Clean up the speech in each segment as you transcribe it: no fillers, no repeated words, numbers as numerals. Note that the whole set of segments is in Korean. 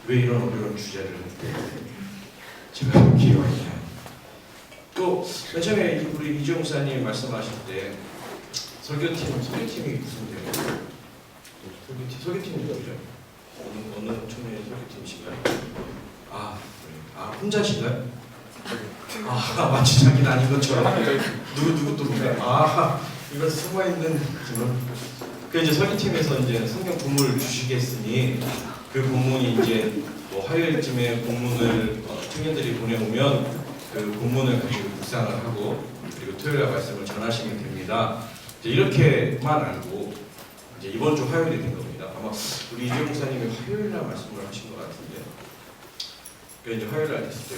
왜 이런 어려운 주제를 제가 여기 와 있나요? 또 맨 처음에 우리 이종 목사님 말씀하실 때 소개팀이 구성돼요. 소개팀이 누구죠? 어느 처음에 소개팀이신가요? 혼자신가요? 마치 자기는 아닌 것처럼 누구 또 이거 숨어있는 지금 그 이제 설계팀에서 이제 성경 본문을 주시겠으니 그 본문이 이제 뭐 화요일쯤에 본문을 청년들이 보내오면 그 본문을 가지고 묵상을 하고 그리고 토요일에 말씀을 전하시면 됩니다. 이제 이렇게만 알고 이제 이번 주 화요일이 된 겁니다. 아마 우리 이재 목사님이 화요일날 말씀을 하신 것 같은데 그 이제 화요일날 됐을 때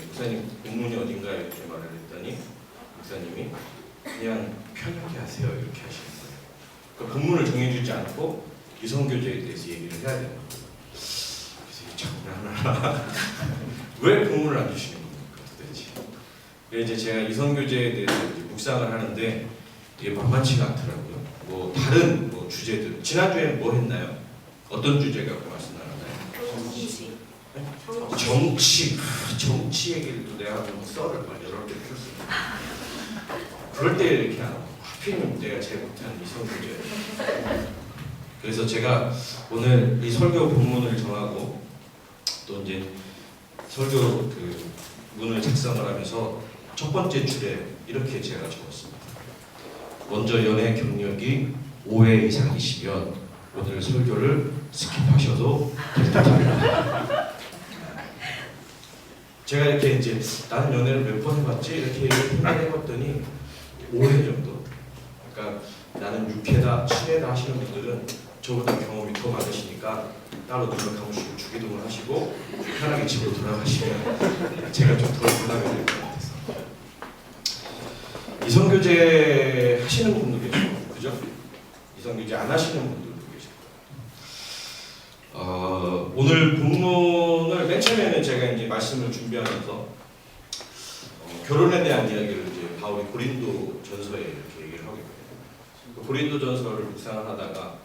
목사님 본문이 어딘가에 이렇게 말을 했더니 목사님이 그냥 편하게 하세요 이렇게 하시는 거예요. 그 본문을 정해주지 않고 이성교제에 대해서 얘기를 해야 되는 거예요. 그래서 이 장난하나 왜 본문을 안 주시는 겁니까 도대체? 그래서 이제 제가 이성교제에 대해서 이제 묵상을 하는데 이게 만만치가 않더라고요. 뭐 다른 뭐 주제들 지난주에는 뭐 했나요? 어떤 주제 갖고 말씀 나눴나요? 정치 얘기를 또 내가 좀 썰을 막 여러 개 폈습니다. 그럴 때 이렇게 하필이면 내가 제일 못하는 이성교제. 그래서 제가 오늘 이 설교 본문을 정하고 또 이제 설교 그 문을 작성을 하면서 첫 번째 줄에 이렇게 제가 적었습니다. 먼저 연애 경력이 5회 이상이시면 오늘 설교를 스킵하셔도 될 듯합니다. 제가 이렇게 이제 나는 연애를 몇 번 해봤지 이렇게 생각해봤더니 5회 정도. 그러니까 나는 6회다 7회다 하시는 분들은 저보다 경험이 더 많으시니까 따로 눈을 감으시고 주기도문을 하시고 편하게 집으로 돌아가시면 제가 좀 덜 부담이 될 것 같아서. 이성교제 하시는 분도 계시고 그죠? 이성교제 안 하시는 분들도 계실 거예요. 오늘 본문을 맨 처음에는 제가 이제 말씀을 준비하면서 결혼에 대한 이야기를 이제 바울이 고린도 전서에 이렇게 얘기를 하고 있거든요. 고린도 전서를 묵상을 하다가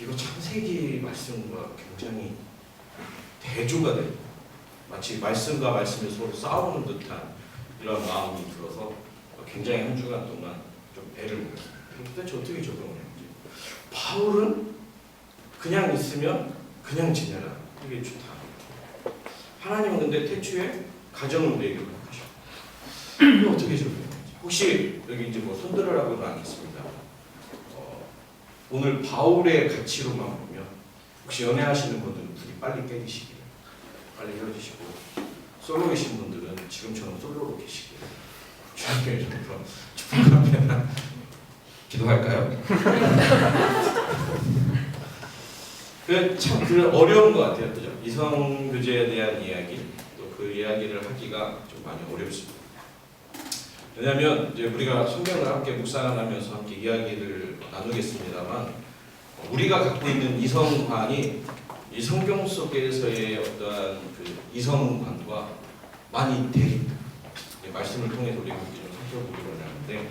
이거 창세기 말씀과 굉장히 대조가 돼요. 마치 말씀과 말씀이 서로 싸우는 듯한 이런 마음이 들어서 굉장히 한 주간 동안 좀 애를 먹었어요. 도대체 어떻게 적용을 했는지. 바울은 그냥 있으면 그냥 지내라. 이게 좋다. 하나님은 근데 태초에 가정을 우리에게 부르셔. 이거 어떻게 적용했는지. 혹시 여기 이제 뭐 손들으라고는 않겠습니다. 오늘 바울의 가치로만 보면 혹시 연애하시는 분들은 둘이 빨리 깨지시기를, 빨리 헤어지시고 솔로이신 분들은 지금처럼 솔로로 계시기를 주님께 좀 축복하면 기도할까요? 참 어려운 것 같아요, 그죠? 이성교제에 대한 이야기, 또 그 이야기를 하기가 좀 많이 어렵습니다. 왜냐하면 이제 우리가 성경을 함께 묵상을 하면서 함께 이야기를 나누겠습니다만 우리가 갖고 있는 이성관이 이 성경 속에서의 어떠한 그 이성관과 많이 대립니다. 말씀을 통해서 우리가 좀 살펴보기로 하는데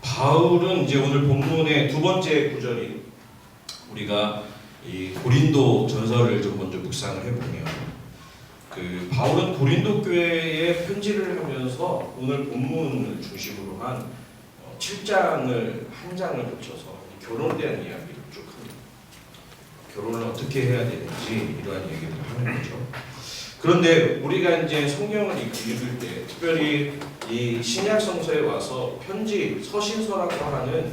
바울은 이제 오늘 본문의 두 번째 구절이 우리가 이 고린도 전서를 좀 먼저 묵상을 해보면 그 바울은 고린도 교회에 편지를 하면서 오늘 본문을 중심으로 한 7장을 한 장을 거쳐서 결혼에 대한 이야기를 쭉 합니다. 결혼을 어떻게 해야 되는지 이러한 얘기를 하는 거죠. 그런데 우리가 이제 성경을 읽을 때 특별히 이 신약 성서에 와서 편지 서신서라고 하는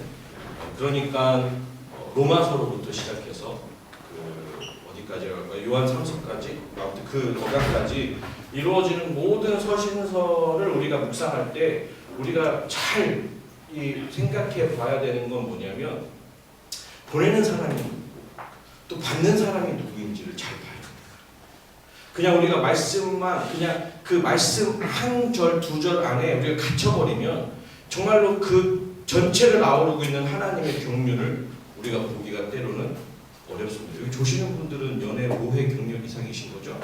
그러니까 로마서로부터 시작해서 어디까지 갈까요? 요한 3서까지 아무튼 그 어간까지 이루어지는 모든 서신서를 우리가 묵상할 때 우리가 잘 생각해 봐야 되는 건 뭐냐면 보내는 사람이 누구고 또 받는 사람이 누구인지를 잘 봐야 돼요. 그냥 우리가 말씀만 그냥 그 말씀 한 절 두 절 안에 우리가 갇혀버리면 정말로 그 전체를 아우르고 있는 하나님의 경륜을 우리가 보기가 때로는 어렵습니다. 여기 조시는 분들은 연애 5회 경력 이상이신 거죠?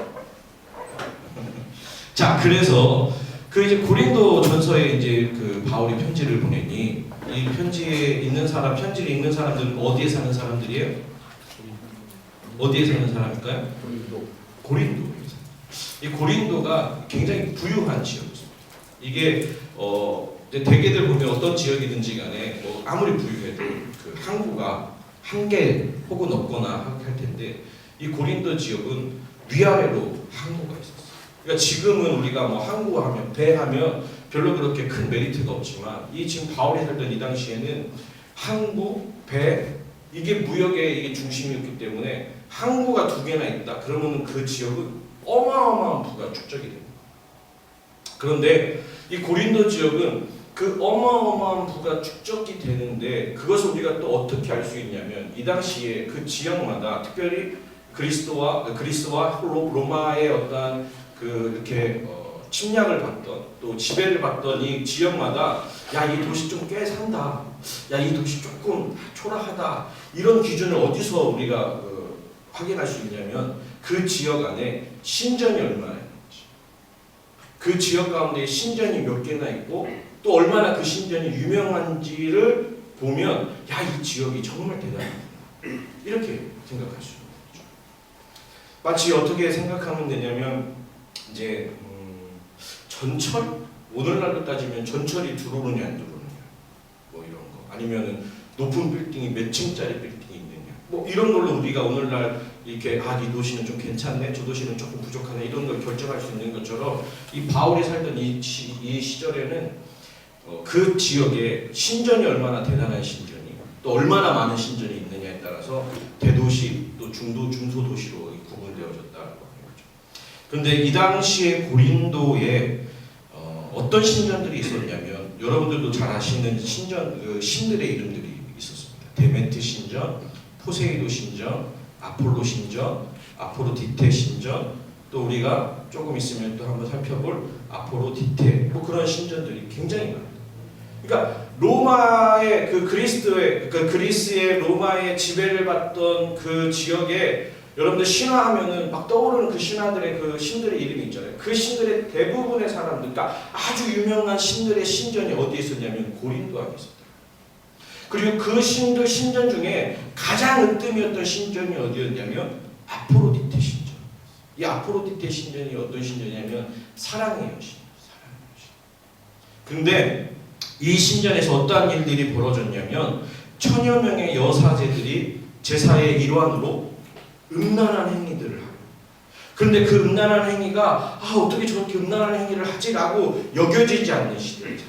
자, 그래서 그 이제 고린도 전서에 이제 그 바울이 편지를 보내니 이 편지에 있는 사람, 편지를 읽는 사람들은 어디에 사는 사람들이에요? 어디에 사는 사람일까요? 고린도에. 이 고린도가 굉장히 부유한 지역이었습니다. 이게 이제 대개들 보면 어떤 지역이든지 간에 뭐 아무리 부유해도 그 항구가 한 개 혹은 없거나 할 텐데 이 고린도 지역은 위아래로 항구가 있었어요. 그러니까 지금은 우리가 뭐 항구 하면 배 하면 별로 그렇게 큰 메리트가 없지만 이 지금 바울이 살던 이 당시에는 항구, 배 이게 무역의 이게 중심이었기 때문에 항구가 2개나 있다. 그러면 그 지역은 어마어마한 부가 축적이 됩니다. 그런데 이 고린도 지역은 그 어마어마한 부가 축적이 되는데 그것을 우리가 또 어떻게 알 수 있냐면 이 당시에 그 지역마다 특별히 그리스와 로마의 어떤 그 이렇게 침략을 받던 또 지배를 받던 이 지역마다 야 이 도시 좀 꽤 산다, 야 이 도시 조금 초라하다 이런 기준을 어디서 우리가 확인할 수 있냐면 그 지역 안에 신전이 얼마나 있는지, 그 지역 가운데 신전이 몇 개나 있고 또 얼마나 그 신전이 유명한지를 보면 야 이 지역이 정말 대단하다 이렇게 생각할 수 있는 거죠. 마치 어떻게 생각하면 되냐면 이제 전철? 오늘날로 따지면 전철이 들어오느냐 안 들어오느냐 뭐 이런 거 아니면은 높은 빌딩이 몇 층짜리 빌딩이 있느냐 뭐 이런 걸로 우리가 오늘날 이렇게 이 도시는 좀 괜찮네 저 도시는 조금 부족하네 이런 걸 결정할 수 있는 것처럼 이 바울이 살던 이 시절에는 그 지역에 신전이 얼마나 대단한 신전이 또 얼마나 많은 신전이 있느냐에 따라서 대도시 또 중소도시로 구분되어졌다고 하는 거죠. 그런데 이 당시에 고린도에 어떤 신전들이 있었냐면 여러분들도 잘 아시는 신들의 이름들이 있었습니다. 데메트 신전, 포세이도 신전, 아폴로 신전, 아포로디테 신전, 또 우리가 조금 있으면 또 한번 살펴볼 아포로디테 뭐 그런 신전들이 굉장히 많아요. 그러니까 로마의 그리스의 로마의 지배를 받던 그 지역에 여러분들 신화하면은 막 떠오르는 그 신화들의 그 신들의 이름이 있잖아요. 그 신들의 대부분의 사람들, 그러니까 아주 유명한 신들의 신전이 어디에 있었냐면 고린도 안에 있었다. 그리고 그 신전 중에 가장 으뜸이었던 신전이 어디였냐면 아포로디테 신전. 이 아포로디테 신전이 어떤 신전이냐면 사랑의 여신. 그런데 이 신전에서 어떠한 일들이 벌어졌냐면 1000여 명의 여사제들이 제사의 일환으로 음란한 행위들을 하고, 그런데 그 음란한 행위가 어떻게 저렇게 음란한 행위를 하지라고 여겨지지 않는 시대입니다.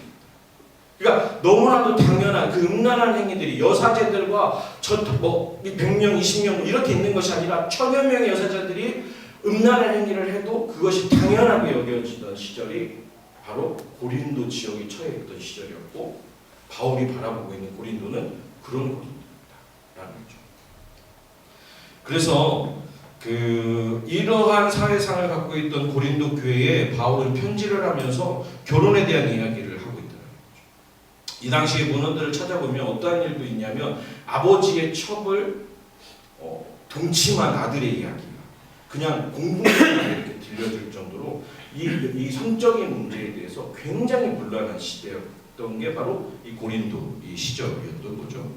그러니까 너무나도 당연한 그 음란한 행위들이 여사제들과 100명, 20명 이렇게 있는 것이 아니라 1000여 명의 여사제들이 음란한 행위를 해도 그것이 당연하게 여겨지던 시절이 바로 고린도 지역이 처해 있던 시절이었고 바울이 바라보고 있는 고린도는 그런 고린도다라는 거죠. 그래서 이러한 사회상을 갖고 있던 고린도 교회에 바울은 편지를 하면서 결혼에 대한 이야기를 하고 있더라고요. 이 당시의 문헌들을 찾아보면 어떠한 일도 있냐면 아버지의 첩을 동침한 아들의 이야기가 그냥 공공연하게 이렇게 들려질 정도로 이 성적인 문제에 대해서 굉장히 문란한 시대였던 게 바로 이 고린도 이 시절이었던 거죠.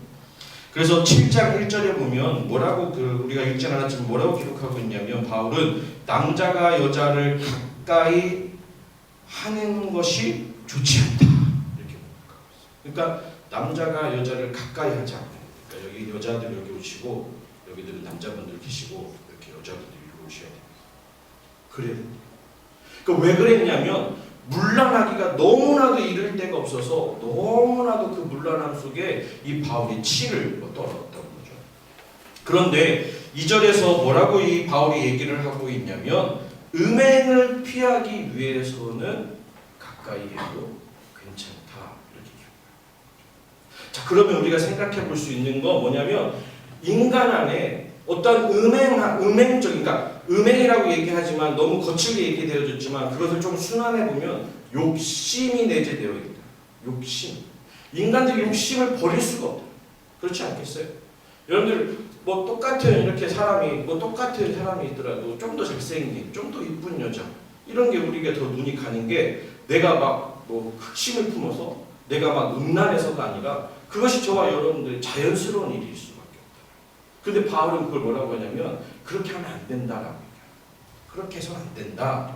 그래서 7장 1절에 보면 뭐라고 우리가 읽진 않았지만 뭐라고 기록하고 있냐면 바울은 남자가 여자를 가까이 하는 것이 좋지 않다 이렇게 기록하고 있어요. 그러니까 남자가 여자를 가까이 하지 않고, 그러니까 여기 여자들 여기 오시고 여기들은 남자분들 계시고 이렇게 여자분들이 이리 오셔야 됩니다. 그래야 됩니다. 그러니까 왜 그랬냐면 문란하기가 너무나도 이를 데가 없어서 너무나도 그 문란함 속에 이 바울이 치를 떨었던 거죠. 그런데 2절에서 뭐라고 이 바울이 얘기를 하고 있냐면 음행을 피하기 위해서는 가까이 해도 괜찮다 이렇게 기록합니다. 자, 그러면 우리가 생각해 볼 수 있는 건 뭐냐면 인간 안에 어떤 음행적인, 그러니까 음행이라고 얘기하지만 너무 거칠게 얘기되어졌지만 그것을 좀 순환해 보면 욕심이 내재되어 있다. 욕심. 인간들이 욕심을 버릴 수가 없다. 그렇지 않겠어요? 여러분들 똑같은 사람이 있더라도 좀 더 잘생긴, 좀 더 이쁜 여자 이런 게 우리가 더 눈이 가는 게 내가 막 흑심을 품어서 내가 막 음란해서가 아니라 그것이 저와 여러분들의 자연스러운 일일 수밖에 없다. 근데 바울은 그걸 뭐라고 하냐면 그렇게 하면 안 된다라고 얘기해요. 그렇게 해서는 안 된다.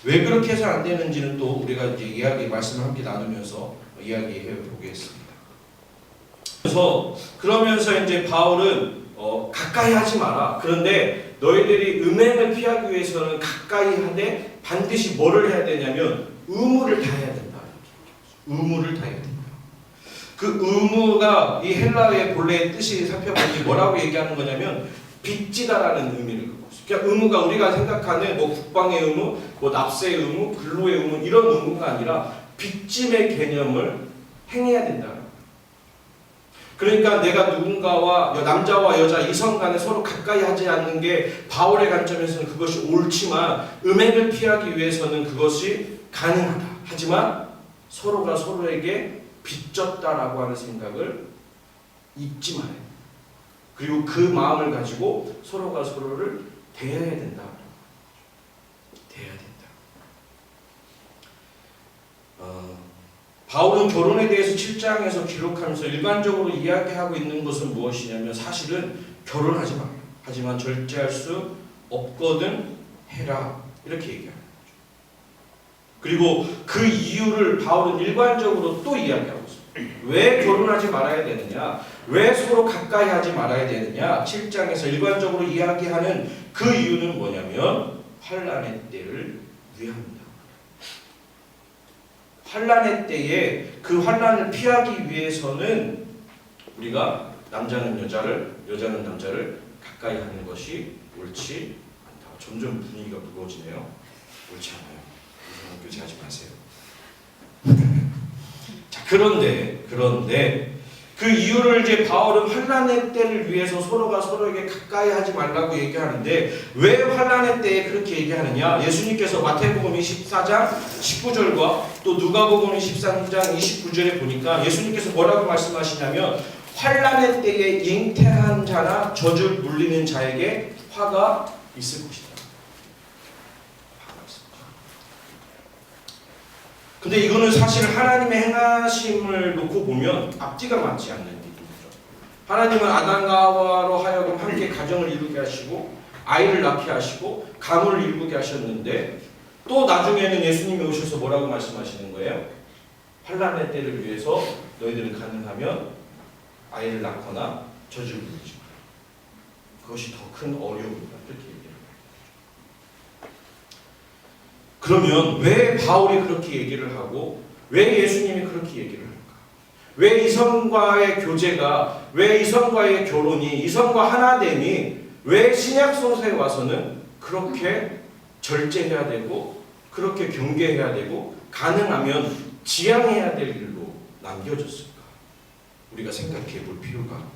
왜 그렇게 해서 안 되는지는 또 우리가 이제 말씀을 함께 나누면서 이야기해 보겠습니다. 그러면서 이제 바울은 가까이 하지 마라. 그런데 너희들이 음행을 피하기 위해서는 가까이 하되 반드시 뭐를 해야 되냐면 의무를 다해야 된다. 의무를 다해야 된다. 그 의무가 이 헬라어의 본래의 뜻이 살펴보니 뭐라고 얘기하는 거냐면 빚지다라는 의미를 갖고 있어요. 그러니까 의무가 우리가 생각하는 뭐 국방의 의무, 뭐 납세의 의무, 근로의 의무 이런 의무가 아니라 빚짐의 개념을 행해야 된다. 그러니까 내가 누군가와 남자와 여자 이성 간에 서로 가까이 하지 않는 게 바울의 관점에서는 그것이 옳지만 음행을 피하기 위해서는 그것이 가능하다. 하지만 서로가 서로에게 빚졌다라고 하는 생각을 잊지 말아요. 그리고 그 마음을 가지고 서로가 서로를 대해야 된다. 대해야 된다. 바울은 결혼에 대해서 7장에서 기록하면서 일반적으로 이야기하고 있는 것은 무엇이냐면 사실은 결혼하지 마. 하지만 절제할 수 없거든 해라. 이렇게 얘기하는 거죠. 그리고 그 이유를 바울은 일관적으로 또 이야기하고 있습니다. 왜 결혼하지 말아야 되느냐? 왜 서로 가까이 하지 말아야 되느냐? 7장에서 일관적으로 이야기하는 그 이유는 뭐냐면 환난의 때를 위함이다. 환난의 때에 그 환난을 피하기 위해서는 우리가 남자는 여자를, 여자는 남자를 가까이 하는 것이 옳지 않다. 점점 분위기가 무거워지네요. 옳지 않아요. 이상한 교체하지 마세요. 자, 그런데 그 이유를 이제 바울은 환난의 때를 위해서 서로가 서로에게 가까이 하지 말라고 얘기하는데 왜 환난의 때에 그렇게 얘기하느냐? 예수님께서 마태복음 24장 19절과 또 누가복음 13장 29절에 보니까 예수님께서 뭐라고 말씀하시냐면 환난의 때에 잉태한 자나 젖을 물리는 자에게 화가 있을 것이다. 근데 이거는 사실 하나님의 행하심을 놓고 보면 앞뒤가 맞지 않는 일이죠. 하나님은 아담과 하와로 하여금 함께 가정을 이루게 하시고 아이를 낳게 하시고 가문을 이루게 하셨는데 또 나중에는 예수님이 오셔서 뭐라고 말씀하시는 거예요? 환난의 때를 위해서 너희들은 가능하면 아이를 낳거나 젖을 물리지 마라. 그것이 더 큰 어려움이다. 이렇게 얘기해요. 그러면 왜 바울이 그렇게 얘기를 하고 왜 예수님이 그렇게 얘기를 할까? 왜 이성과의 교제가, 왜 이성과의 결혼이, 이성과 하나됨이 왜 신약성서에 와서는 그렇게 절제해야 되고 그렇게 경계해야 되고 가능하면 지양해야 될 일로 남겨졌을까? 우리가 생각해 볼 필요가 있는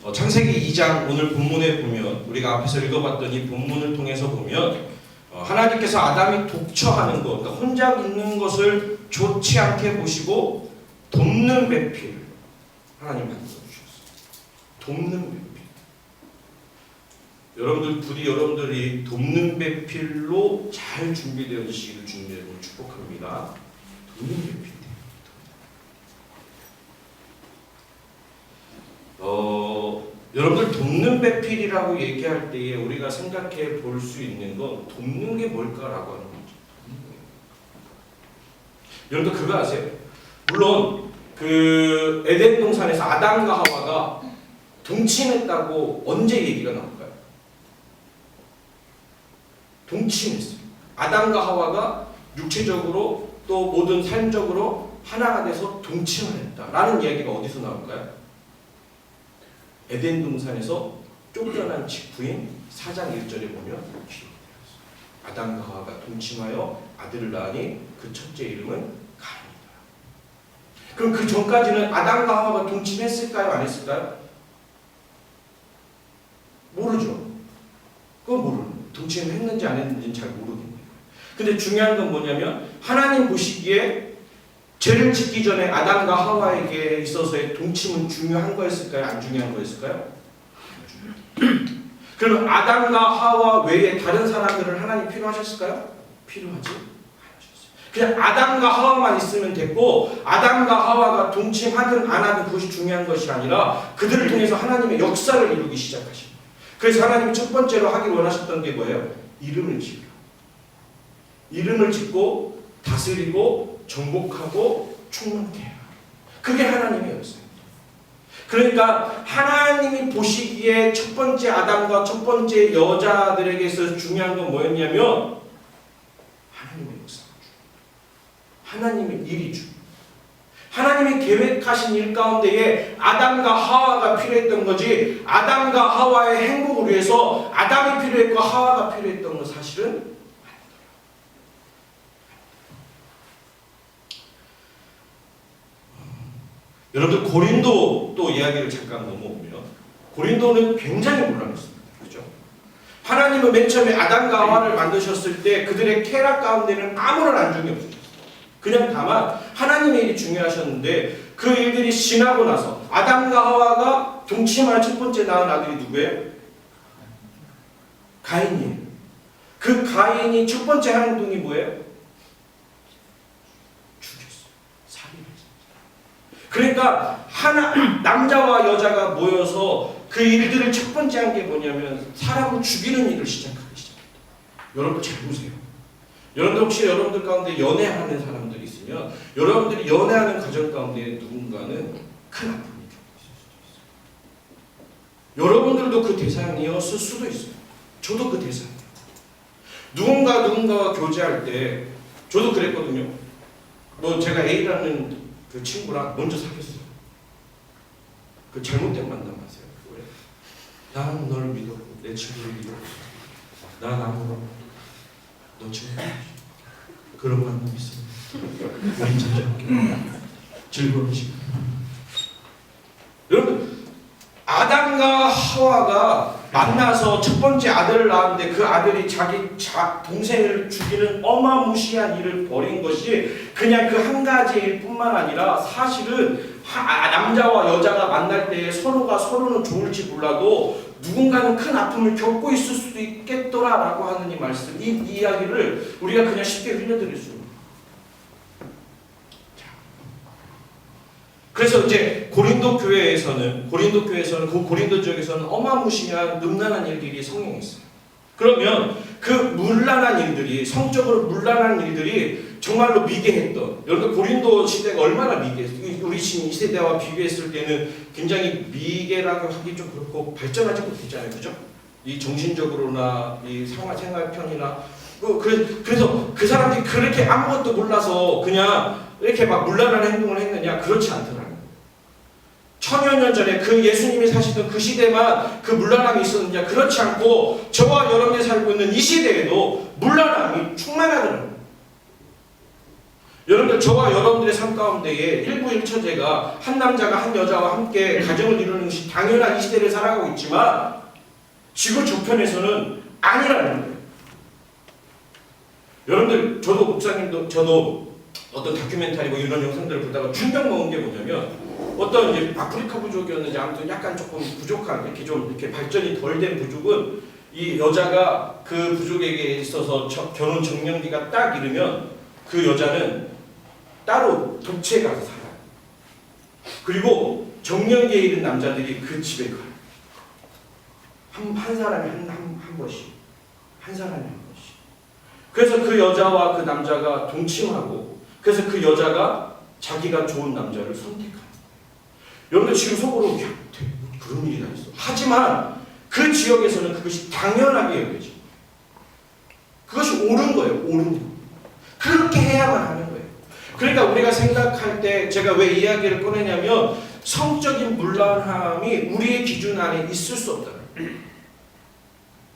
거죠. 창세기 2장 오늘 본문에 보면 우리가 앞에서 읽어봤던 이 본문을 통해서 보면 하나님께서 아담이 독처하는 것, 그러니까 혼자 있는 것을 좋지 않게 보시고 돕는 배필 하나님 만들어 주셨어요. 돕는 배필. 여러분들 부디 여러분들이 돕는 배필로 잘 준비되어지시기를 주님의 이름으로 축복합니다. 돕는 배필. 여러분들 돕는 배필이라고 얘기할 때에 우리가 생각해 볼 수 있는 건 돕는 게 뭘까라고 하는 거죠. 여러분들 그거 아세요? 물론 그 에덴 동산에서 아담과 하와가 동침했다고 언제 얘기가 나올까요? 동침했어요. 아담과 하와가 육체적으로 또 모든 삶적으로 하나가 돼서 동침을 했다라는 이야기가 어디서 나올까요? 에덴 동산에서 쫓겨난 직후인 4장 1절에 보면 기록되었습니다. 아담과 하와가 동침하여 아들을 낳으니 그 첫째 이름은 가인이다. 그럼 그 전까지는 아담과 하와가 동침했을까요? 안 했을까요? 모르죠. 그건 모르는 거예요. 동침을 했는지 안 했는지는 잘 모르겠네요. 근데 중요한 건 뭐냐면 하나님 보시기에 죄를 짓기 전에 아담과 하와에게 있어서의 동침은 중요한 거였을까요? 안 중요한 거였을까요? 그럼 아담과 하와 외에 다른 사람들은 하나님 필요하셨을까요? 필요하지 않으셨어요. 그냥 아담과 하와만 있으면 됐고 아담과 하와가 동침하든 안 하든 그것이 중요한 것이 아니라 그들을 통해서 하나님의 역사를 이루기 시작하십니다. 그래서 하나님이 첫 번째로 하길 원하셨던 게 뭐예요? 이름을 지으라. 이름을 짓고 다스리고 정복하고 충만케 해라. 그게 하나님의 역사입니다. 그러니까 하나님이 보시기에 첫 번째 아담과 첫 번째 여자들에게 있어서 중요한 건 뭐였냐면 하나님의 역사가 중요해요. 하나님의 일이 중요해요. 하나님이 계획하신 일 가운데에 아담과 하와가 필요했던 거지 아담과 하와의 행복을 위해서 아담이 필요했고 하와가 필요했던 건 사실은 여러분들 고린도 또 이야기를 잠깐 넘어오면 고린도는 굉장히 혼란했습니다. 그렇죠? 하나님은 맨 처음에 아담과 하와를 만드셨을 때 그들의 쾌락 가운데는 아무런 안중이 없었어요. 그냥 다만 하나님의 일이 중요하셨는데 그 일들이 지나고 나서 아담과 하와가 동침할 첫 번째 낳은 아들이 누구예요? 가인이에요. 그 가인이 첫 번째 하는 행동이 뭐예요? 그러니까 남자와 여자가 모여서 그 일들을 첫 번째 한 게 뭐냐면 사람을 죽이는 일을 시작하기 시작합니다. 여러분 잘 보세요. 여러분들 혹시 여러분들 가운데 연애하는 사람들이 있으면 여러분들이 연애하는 가정 가운데 누군가는 큰 아픔이 있을 수도 있어요. 여러분들도 그 대상이었을 수도 있어요. 저도 그 대상이에요. 누군가와 교제할 때 저도 그랬거든요. 뭐 제가 A라는 그 친구랑 먼저 사귀었어요. 그 잘못된 만남하세요. 왜? 나는 널 믿어. 내 친구를 믿어. 난 아무런 너 친구 그런 만남 있습니다. 우린 자주 함께 즐거운 시간. 여러분 아담과 하와가 만나서 첫 번째 아들을 낳았는데 그 아들이 자기 동생을 죽이는 어마무시한 일을 벌인 것이 그냥 그 한 가지 일뿐만 아니라 사실은 남자와 여자가 만날 때 서로가 서로는 좋을지 몰라도 누군가는 큰 아픔을 겪고 있을 수도 있겠더라라고 하는 이 말씀, 이 이야기를 우리가 그냥 쉽게 흘려드릴 수 있는. 그래서 이제 고린도 교회에서는 그 고린도 지역에서는 어마무시한 음란한 일들이 성행했어요. 그러면 그 문란한 일들이 성적으로 문란한 일들이 정말로 미개했던 여러분 고린도 시대가 얼마나 미개했어요. 우리 지금 이 세대와 비교했을 때는 굉장히 미개라고 하기 좀 그렇고 발전하지 못했잖아요, 그죠? 이 정신적으로나 이 생활편이나 그래서 그 사람들이 그렇게 아무것도 몰라서 그냥 이렇게 막 문란한 행동을 했느냐? 그렇지 않더라고요. 천여 년 전에 그 예수님이 사시던 그 시대만 그 문란함이 있었느냐? 그렇지 않고 저와 여러분이 살고 있는 이 시대에도 문란함이 충만하더라고요. 여러분들 저와 여러분들의 삶 가운데에 일부일처제가 한 남자가 한 여자와 함께 가정을 이루는 것이 당연한 이 시대를 살아가고 있지만 지구 저편에서는 아니라는 거예요. 여러분들 저도 목사님도 저도 어떤 다큐멘터리 뭐 이런 영상들을 보다가 충격 먹은 게 뭐냐면 어떤 이제 아프리카 부족이었는지 아무튼 약간 조금 부족한 이렇게 발전이 덜 된 부족은 이 여자가 그 부족에게 있어서 결혼 정년기가 딱 이르면 그 여자는 따로 독채에 가서 살아요. 그리고 정년기에 이른 남자들이 그 집에 가요. 한 사람이 한 번씩. 한 사람이 한 번씩. 그래서 그 여자와 그 남자가 동침하고 그래서 그 여자가 자기가 좋은 남자를 선택하는 거예요. 여러분들 지금 속으로 야, 그런 일이 다 있어. 하지만 그 지역에서는 그것이 당연하게 여겨집니다. 그것이 옳은 거예요. 옳은 거. 그렇게 해야만 하는 거예요. 그러니까 우리가 생각할 때 제가 왜 이야기를 꺼내냐면 성적인 문란함이 우리의 기준 안에 있을 수 없다는 거예요.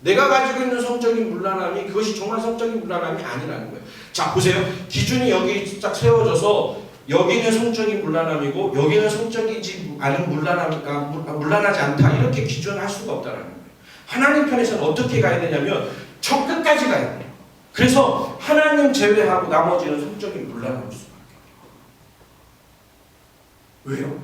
내가 가지고 있는 성적인 문란함이 그것이 정말 성적인 문란함이 아니라는 거예요. 자 보세요. 기준이 여기 딱 세워져서 여기는 성적인 문란함이고 여기는 성적이지 않은 문란하지 않다 이렇게 기준할 수가 없다는 거예요. 하나님 편에서는 어떻게 가야 되냐면 저 끝까지 가야 돼요. 그래서 하나님 제외하고 나머지는 성적인 문란함일 수밖에 없어요. 왜요?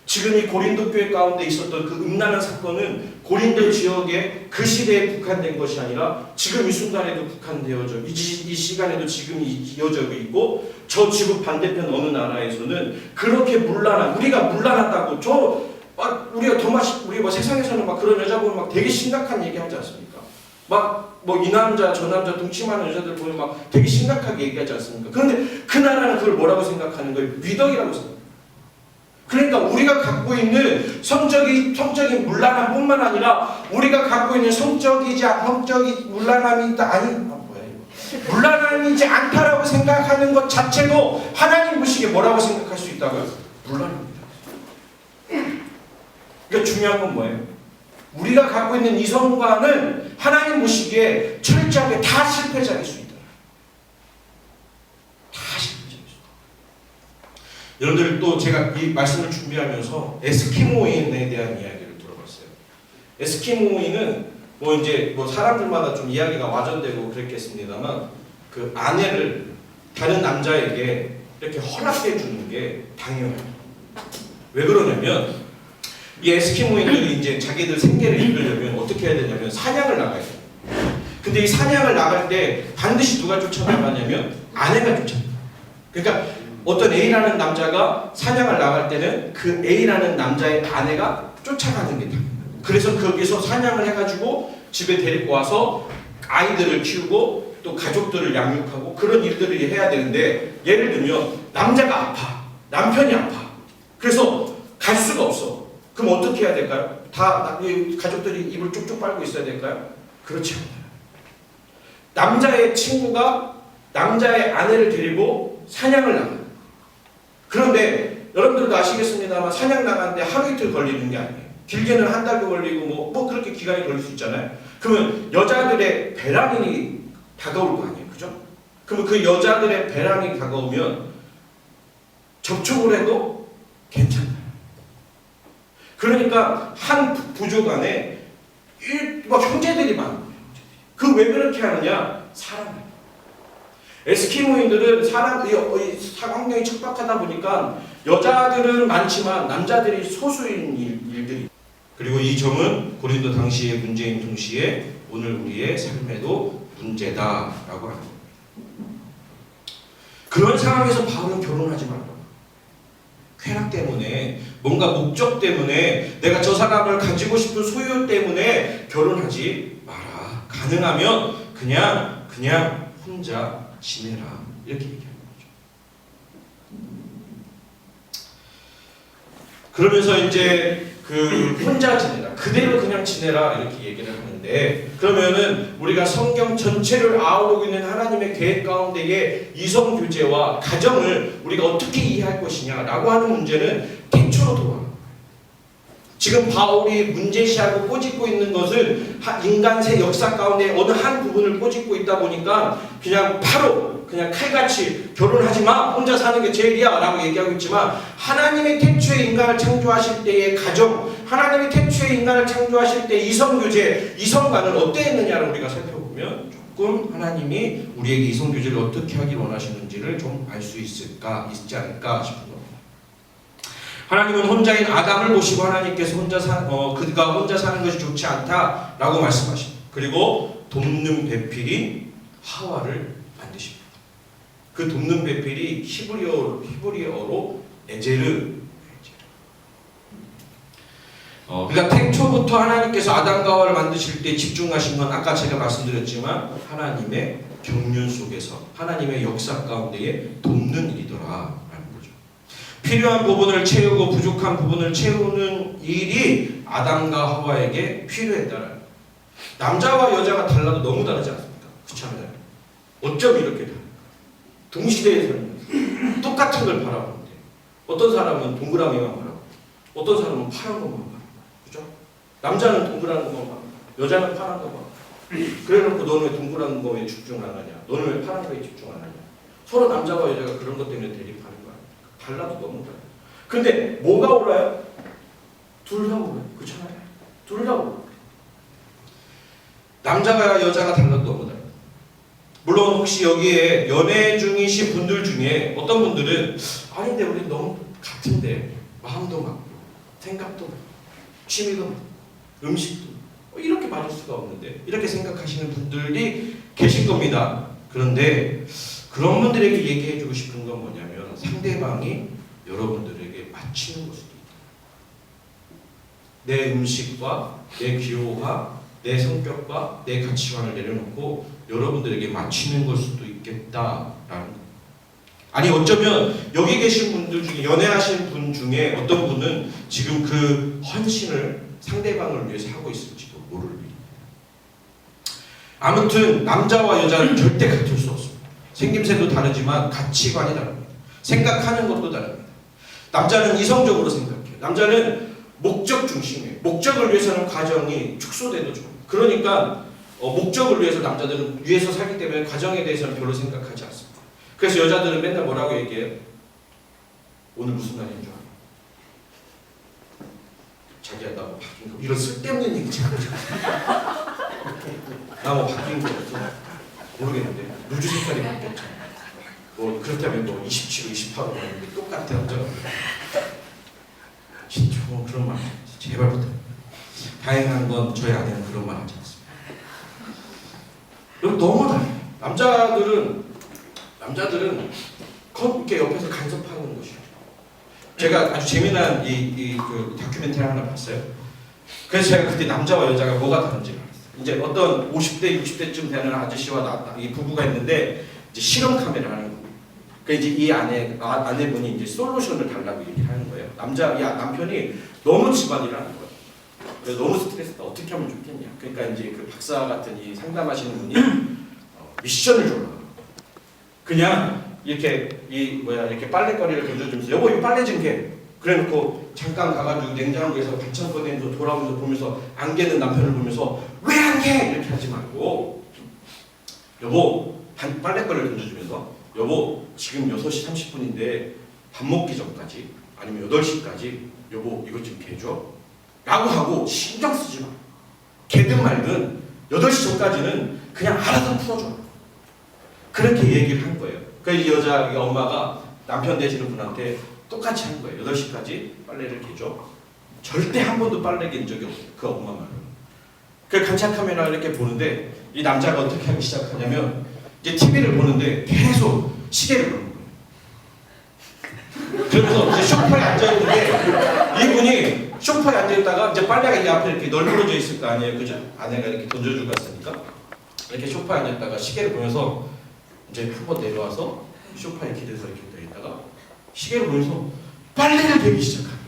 지금 이 고린도 교회 가운데 있었던 그 음란한 사건은 고린도 지역에 그 시대에 국한된 것이 아니라 지금 이 순간에도 국한되어져 이 시간에도 지금 이어져 있고 저 지구 반대편 어느 나라에서는 그렇게 문란한 우리가 문란하다고 우리가 우리 뭐 세상에서는 막 그런 여자 보면 막 되게 심각한 얘기 하지 않습니까? 막 뭐 이 남자 저 남자 등치 많은 여자들 보면 막 되게 심각하게 얘기하지 않습니까? 그런데 그 나라는 그걸 뭐라고 생각하는 거예요? 미덕이라고 생각해요. 그러니까 우리가 갖고 있는 성적인 문란함 뿐만 아니라 우리가 갖고 있는 성적인 문란함이 문란함이지 않다라고 생각하는 것 자체도 하나님 보시기에 뭐라고 생각할 수 있다고요? 문란합니다. 그러니까 중요한 건 뭐예요? 우리가 갖고 있는 이성과는 하나님 보시기에 철저하게 다 실패자일 수 있다. 다 실패자일 수 있다. 여러분들 또 제가 이 말씀을 준비하면서 에스키모인에 대한 이야기를 들어봤어요. 에스키모인은 뭐 이제 뭐 사람들마다 좀 이야기가 와전되고 그랬겠습니다만 그 아내를 다른 남자에게 이렇게 허락해 주는 게 당연해요. 왜 그러냐면 이 에스키모인들이 이제 자기들 생계를 이끌려면 어떻게 해야 되냐면 사냥을 나가야 돼요. 근데 이 사냥을 나갈 때 반드시 누가 쫓아나가냐면 아내가 쫓아나가요. 그러니까 어떤 A라는 남자가 사냥을 나갈 때는 그 A라는 남자의 아내가 쫓아가는 게 당연해요. 그래서 거기서 사냥을 해가지고 집에 데리고 와서 아이들을 키우고 또 가족들을 양육하고 그런 일들을 해야 되는데 예를 들면 남자가 아파. 남편이 아파. 그래서 갈 수가 없어. 그럼 어떻게 해야 될까요? 다 가족들이 입을 쭉쭉 빨고 있어야 될까요? 그렇지 않아요. 남자의 친구가 남자의 아내를 데리고 사냥을 나가요. 그런데 여러분들도 아시겠습니다만 사냥 나가는데 하루 이틀 걸리는 게 아니에요. 길게는 한 달도 걸리고 뭐 그렇게 기간이 걸릴 수 있잖아요. 그러면 여자들의 배란이 다가올 거 아니에요. 그죠? 그러면 그 여자들의 배란이 다가오면 접촉을 해도 괜찮아요. 그러니까 한 부족 안에 막 형제들이 많은 거예요. 그 왜 그렇게 하느냐? 사랑이에요. 에스키모인들은 환경이 척박하다 보니까 여자들은 많지만 남자들이 소수인 일들이. 그리고 이 점은 고린도 당시의 문제인 동시에 오늘 우리의 삶에도 문제다라고 하는 겁니다. 그런 상황에서 바울은 결혼하지 말라고. 쾌락 때문에 뭔가 목적 때문에 내가 저 사람을 가지고 싶은 소유 때문에 결혼하지 마라. 가능하면 그냥 혼자 지내라. 이렇게 얘기하는 거죠. 그러면서 이제 그 혼자 지내라. 그대로 그냥 지내라. 이렇게 얘기를 하는데 그러면은 우리가 성경 전체를 아우르고 있는 하나님의 계획 가운데에 이성 교제와 가정을 우리가 어떻게 이해할 것이냐라고 하는 문제는 태초로 돌아갑니다. 지금 바울이 문제시하고 꼬집고 있는 것은 인간의 역사 가운데 어느 한 부분을 꼬집고 있다 보니까 그냥 바로 그냥 칼같이 결혼하지 마, 혼자 사는 게 제일이야 라고 얘기하고 있지만 하나님의 태초에 인간을 창조하실 때의 가정, 하나님의 태초에 인간을 창조하실 때 이성교제, 이성관을 어땠느냐를 우리가 살펴보면 조금 하나님이 우리에게 이성교제를 어떻게 하길 원하시는지를 좀 알 수 있지 않을까 싶은 겁니다. 하나님은 혼자인 아담을 보시고 하나님께서 그가 혼자 사는 것이 좋지 않다라고 말씀하십니다. 그리고 돕는 배필이 하와를 만드십니다. 그 돕는 배필이 히브리어로 에제르. 그러니까 태초부터 하나님께서 아담과 하와를 만드실 때 집중하신 건 아까 제가 말씀드렸지만 하나님의 경륜 속에서 하나님의 역사 가운데에 돕는 일이더라. 필요한 부분을 채우고 부족한 부분을 채우는 일이 아담과 하와에게 필요했다는. 남자와 여자가 달라도 너무 다르지 않습니까? 그렇잖아요. 어쩜 이렇게 다를까? 동시대에 살면 똑같은 걸 바라보는데 어떤 사람은 동그라미만 바라보고 어떤 사람은 파란 것만 바라보고 그죠? 남자는 동그란 것만 바라보고 여자는 파란 것만 바라보고 그래놓고 너는 왜 동그란 거에 집중 안 하냐? 너는 왜 파란 거에 집중 안 하냐? 서로 남자와 여자가 그런 것 때문에 대립하는 거야. 달라도 너무 달라. 근데 뭐가 올라요? 둘 다 올라요. 그렇잖아요. 둘 다 올라요. 남자가 여자가 달라도 너무 달라요. 물론 혹시 여기에 연애 중이신 분들 중에 어떤 분들은 아닌데 우리 너무 같은데 마음도 맞고 생각도 많고, 취미도 많고, 음식도 많고, 이렇게 맞을 수가 없는데 이렇게 생각하시는 분들이 계실 겁니다. 그런데 그런 분들에게 얘기해주고 싶은 건 뭐냐면 상대방이 여러분들에게 맞추는 것을 내 음식과 내 기호와 내 성격과 내 가치관을 내려놓고 여러분들에게 맞추는 걸 수도 있겠다라는 거. 아니 어쩌면 여기 계신 분들 중에 연애하신 분 중에 어떤 분은 지금 그 헌신을 상대방을 위해서 하고 있을지도 모를 일입니다. 아무튼 남자와 여자는 절대 같을 수 없습니다. 생김새도 다르지만 가치관이 다릅니다. 생각하는 것도 다릅니다. 남자는 이성적으로 생각해요. 남자는 목적 중심이에요. 목적을 위해서는 과정이 축소돼도 좋아요. 그러니까 목적을 위해서 남자들은 위해서 살기 때문에 과정에 대해서는 별로 생각하지 않습니다. 그래서 여자들은 맨날 뭐라고 얘기해요? 오늘 무슨 날인 줄 알아? 자기야 나 뭐 바뀐 거 이런 쓸데없는 얘기 잘 하죠. 나 뭐 바뀐 거 없어? 모르겠는데 루즈 색깔이 바뀌었잖아. 뭐 그렇다면 뭐 27, 28로 가는데 똑같아 남자가. 진짜 뭐 그런 말 제발 부탁. 다행한 건 저희 아내는 그런 말 하지 않습니다. 그리고 너무 다행해요. 남자들은 이렇게 옆에서 간섭하는 것이죠. 제가 아주 재미난 그 다큐멘터리 하나 봤어요. 그래서 제가 그때 남자와 여자가 뭐가 다른지 알았어요. 이제 어떤 50대, 60대쯤 되는 아저씨와 이 부부가 있는데 이제 실험 카메라 하는 거예요. 그러니까 이제 이 아내분이 이제 솔루션을 달라고 얘기를 하는 거예요. 남편이 너무 집안일을 하는 거예요. 그래서 너무 스트레스다. 어떻게 하면 좋겠냐. 그러니까 이제 그 박사 같은 이 상담하시는 분이 미션을 줘요. 그냥 이렇게 이렇게 빨래거리를 던져주면서 여보 이거 빨래 좀 개. 그래놓고 잠깐 가가지고 냉장고에서 반찬 꺼내면서 돌아오면서 보면서 안 개는 남편을 보면서 왜 안 개? 이렇게 하지 말고 여보 빨래거리를 던져주면서 여보 지금 6시 30분인데 밥 먹기 전까지 아니면 8시까지 여보 이것 좀 개줘 라고 하고 신경 쓰지 마. 개든 말든 8시 전까지는 그냥 알아서 풀어줘. 그렇게 얘기를 한 거예요. 그러니까 이 여자 이 엄마가 남편 되시는 분한테 똑같이 한 거예요. 8시까지 빨래를 개줘. 절대 한 번도 빨래 갠 적이 없어요. 그 엄마 말로. 그 관찰 카메라 이렇게 보는데 이 남자가 어떻게 하기 시작하냐면 이제 TV를 보는데 계속 시계를 보는 거예요. 그러면서 이제 소파에 앉아있는데 이분이 소파에 앉아있다가 이제 빨래가 이 앞에 이렇게 널브러져 있을 거 아니에요. 그죠? 아내가 이렇게 던져주고 갔으니까 이렇게 소파에 앉아있다가 시계를 보면서 이제 한번 내려와서 소파에 기대서 이렇게 있다가 시계를 보면서 빨래를 개기 시작합니다.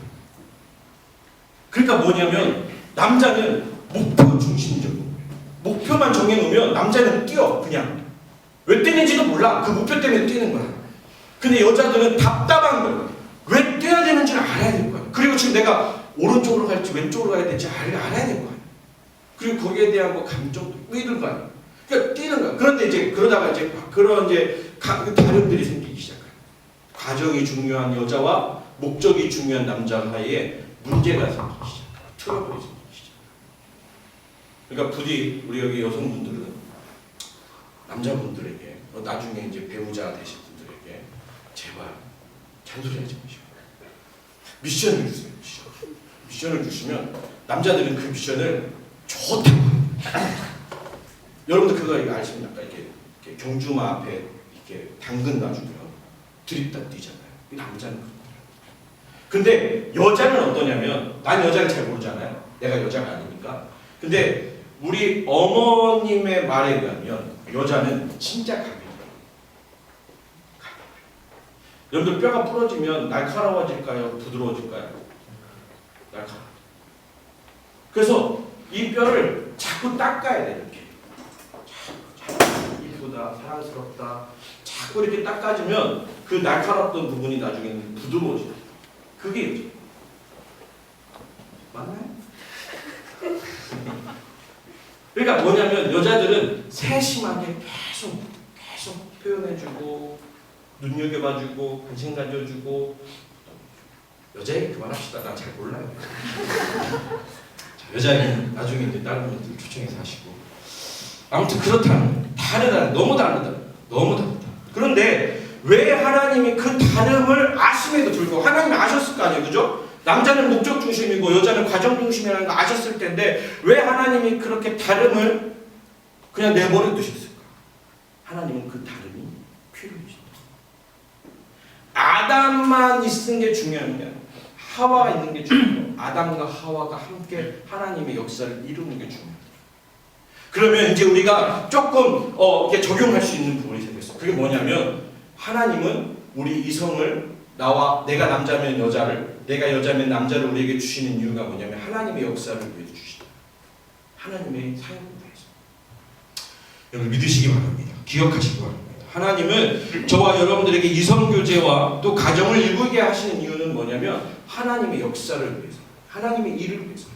그러니까 뭐냐면 남자는 목표 중심적인 거예요. 목표만 정해놓으면 남자는 뛰어 그냥. 왜 뛰는지도 몰라. 그 목표 때문에 뛰는 거야. 근데 여자들은 답답한 거예요. 왜 뛰어야 되는지를 알아야 될 거야. 그리고 지금 내가 오른쪽으로 갈지 왼쪽으로 가야 될지 알아야 될 거야. 그리고 거기에 대한 뭐 감정도 이런 거 아니야. 그러니까 뛰는 거야. 그런데 이제 그러다가 이제 그런 이제 다름들이 생기기 시작해요. 과정이 중요한 여자와 목적이 중요한 남자 사이에 문제가 생기기 시작해요. 트러블이 생기기 시작해요. 그러니까 부디 우리 여기 여성분들은 남자분들에게 나중에 이제 배우자 되실 분들에게 제발 잔소리하지 마시고 미션을 주세요. 미션을 주시면 남자들은 그 미션을 좋다고 합니다. 여러분들 그거 아십니까? 이렇게 경주마 앞에 이렇게 당근 놔주면 드립다 뛰잖아요. 이 남자는 그렇더라고요. 근데 여자는 어떠냐면 난 여자를 잘 모르잖아요. 내가 여자가 아니니까. 근데 우리 어머님의 말에 의하면 여자는 진짜 가벼워요. 여러분들 뼈가 부러지면 날카로워질까요? 부드러워질까요? 날카로워. 그래서 이 뼈를 자꾸 닦아야 돼요. 이렇게. 이쁘다, 사랑스럽다. 자꾸 이렇게 닦아주면 그 날카롭던 부분이 나중에는 부드러워져요. 그게 여자. 맞나요? 그러니까 뭐냐면 여자들은 세심하게 계속 표현해주고 눈여겨봐주고 관심 가져주고 여자 얘기 그만합시다. 난 잘 몰라요. 여자 얘기는 나중에 이제 다른 분들 초청해서 하시고 아무튼 그렇다는 다르다. 너무 다르다. 그런데 왜 하나님이 그 다름을 아심에도 불구하고 하나님이 아셨을 거 아니에요. 그죠? 남자는 목적 중심이고 여자는 과정 중심이라는 거 아셨을 텐데 왜 하나님이 그렇게 다름을 그냥 내버려 두셨을까? 하나님은 그 다름이 필요해요. 아담만 있는 게 중요한 게 아니라 하와가 있는 게 중요해요. 아담과 하와가 함께 하나님의 역사를 이루는 게 중요해요. 그러면 이제 우리가 조금 이렇게 적용할 수 있는 부분이 생겼어요. 그게 뭐냐면 하나님은 우리 이성을 내가 남자면 여자를, 내가 여자면 남자를 우리에게 주시는 이유가 뭐냐면 하나님의 역사를 위해 주시다. 하나님의 사역을 위해서. 여러분 믿으시기 바랍니다. 기억하시기 바랍니다. 하나님은 저와 여러분들에게 이성교제와 또 가정을 이루게 하시는 이유는 뭐냐면 하나님의 역사를 위해서, 하나님의 일을 위해서.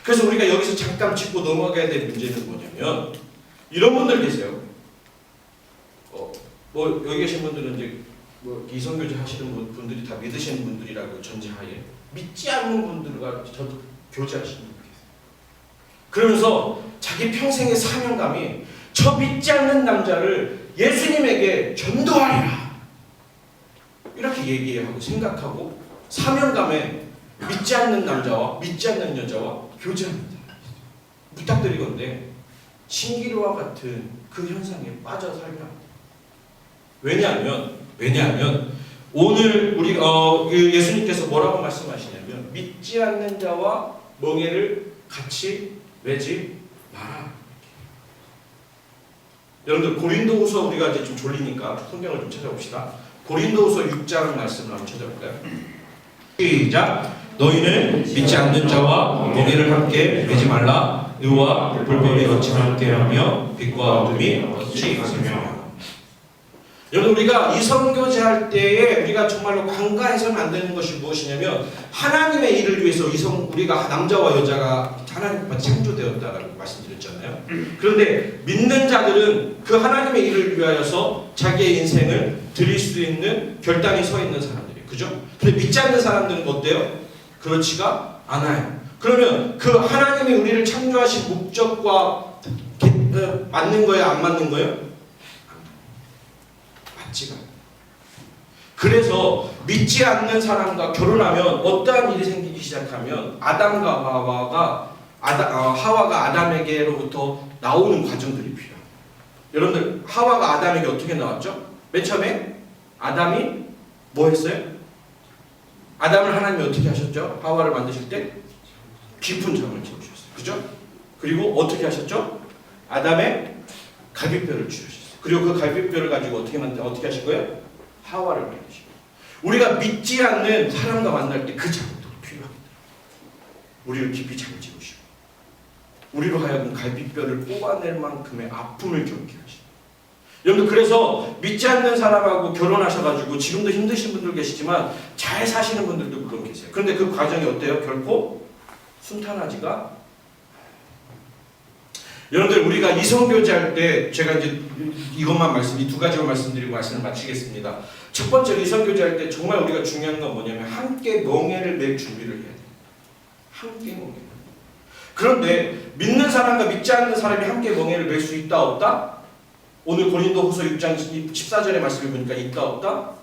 그래서 우리가 여기서 잠깐 짚고 넘어가야 될 문제는 뭐냐면 이런 분들 계세요. 뭐 여기 계신 분들은 이제 뭐 이성교제 하시는 분들이 다 믿으시는 분들이라고 전제하에 믿지 않는 분들과 교제하시는 분들 계세요. 그러면서 자기 평생의 사명감이 저 믿지 않는 남자를 예수님에게 전도하리라 이렇게 얘기하고 생각하고 사명감에 믿지 않는 남자와 믿지 않는 여자와 교제합니다. 부탁드리건데 신기루와 같은 그 현상에 빠져 살면 안 돼요. 왜냐하면 오늘 우리 예수님께서 뭐라고 말씀하시냐면 믿지 않는 자와 멍에를 같이 매지 마라. 여러분들 고린도후서 우리가 이제 좀 졸리니까 성경을 좀 찾아봅시다. 고린도후서 6장 말씀을 한번 찾아볼까요? 시작. 너희는 믿지 않는 자와 멍에를 함께 매지 말라. 의와 불법이 어찌 함께하며 빛과 어둠이 어찌 있으며. 여러분 우리가 이성교제할 때에 우리가 정말로 간과해서는 안 되는 것이 무엇이냐면 하나님의 일을 위해서 우리가 남자와 여자가 하나님과 창조되었다라고 말씀드렸잖아요. 그런데 믿는 자들은 그 하나님의 일을 위하여서 자기의 인생을 드릴 수 있는 결단이 서 있는 사람들이에요. 그죠? 근데 믿지 않는 사람들은 어때요? 그렇지가 않아요. 그러면 그 하나님이 우리를 창조하신 목적과 맞는 거예요? 안 맞는 거예요? 맞지가 않아요. 그래서 믿지 않는 사람과 결혼하면 어떠한 일이 생기기 시작하면 아담과 하와가 아담에게로부터 나오는 과정들이 필요해요. 여러분들 하와가 아담에게 어떻게 나왔죠? 맨 처음에 아담이 뭐 했어요? 아담을 하나님이 어떻게 하셨죠? 하와를 만드실 때 깊은 잠을 재우셨어요. 그죠? 그리고 어떻게 하셨죠? 아담의 갈비뼈를 주셨어요. 그리고 그 갈비뼈를 가지고 어떻게 하실 거예요? 하와를 만드시고. 우리가 믿지 않는 사람과 만날 때 그 작업도 필요합니다. 우리를 깊이 잠재우시고 우리로 하여금 갈비뼈를 뽑아낼 만큼의 아픔을 겪게 하시고. 여러분 그래서 믿지 않는 사람하고 결혼하셔가지고 지금도 힘드신 분들 계시지만 잘 사시는 분들도 물론 계세요. 그런데 그 과정이 어때요? 결코 순탄하지가. 여러분들 우리가 이성교제할 때 제가 이제 이 두 가지만 말씀드리고 말씀을 마치겠습니다. 첫 번째 이성교제할 때 정말 우리가 중요한 건 뭐냐면 함께 멍에를 맬 준비를 해야 돼요. 함께 멍에. 그런데 믿는 사람과 믿지 않는 사람이 함께 멍에를 맬 수 있다 없다? 오늘 고린도후서 6장 14절의 말씀을 보니까 있다 없다? 없다.